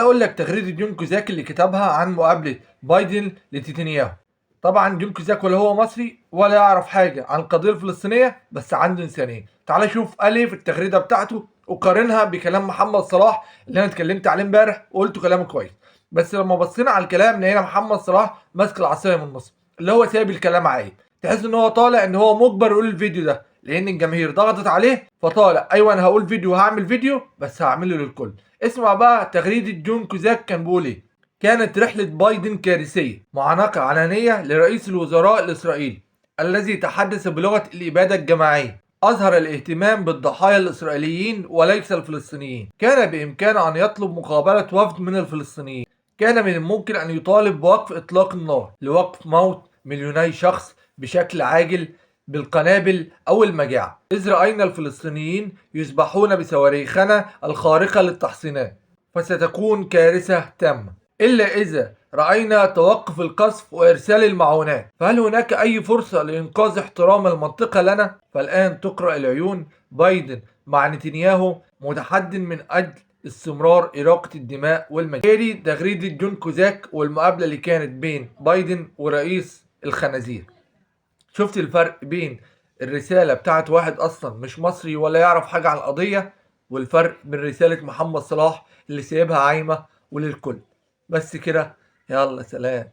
اقول لك تغريده جون كوزاك اللي كتبها عن مقابله بايدن لنتنياهو. طبعا جون كوزاك ولا هو مصري ولا يعرف حاجه عن القضيه الفلسطينيه، بس عنده انسانيه. تعال شوف قال ايه في التغريده بتاعته وقارنها بكلام محمد صلاح اللي انا اتكلمت عليه امبارح وقلته كلام كويس. بس لما بصينا على الكلام لقينا محمد صلاح ماسك العصايه من النص، اللي هو سايب الكلام عايم. تحس ان هو طالع ان هو مجبر يقول الفيديو ده لان الجماهير ضغطت عليه، فطالع ايوه انا هقول فيديو وهعمل فيديو بس هعمله للكل. اسمع بقى تغريده جون كوزاك كان بيقول ايه. كانت رحلة بايدن كارثية، معانقة علنية لرئيس الوزراء الإسرائيلي الذي تحدث بلغة الإبادة الجماعية. أظهر الاهتمام بالضحايا الإسرائيليين وليس الفلسطينيين. كان بإمكانه أن يطلب مقابلة وفد من الفلسطينيين. كان من الممكن أن يطالب بوقف إطلاق النار لوقف موت مليوني شخص بشكل عاجل بالقنابل أو المجاعة، إذ رأينا الفلسطينيين يسبحون بصواريخنا الخارقة للتحصينات، فستكون كارثة تامة. إلا إذا رأينا توقف القصف وإرسال المعونات. فهل هناك أي فرصة لإنقاذ احترام المنطقة لنا؟ فالآن تقرأ العيون بايدن مع نتنياهو متحد من أجل استمرار إراقة الدماء والمجاري. تغريدة جون كوزاك والمقابلة اللي كانت بين بايدن ورئيس الخنازير. شفت الفرق بين الرسالة بتاعت واحد أصلا مش مصري ولا يعرف حاجة عن القضية، والفرق بين رسالة محمد صلاح اللي سايبها عايمة وللكل. بس كده، يلا سلام.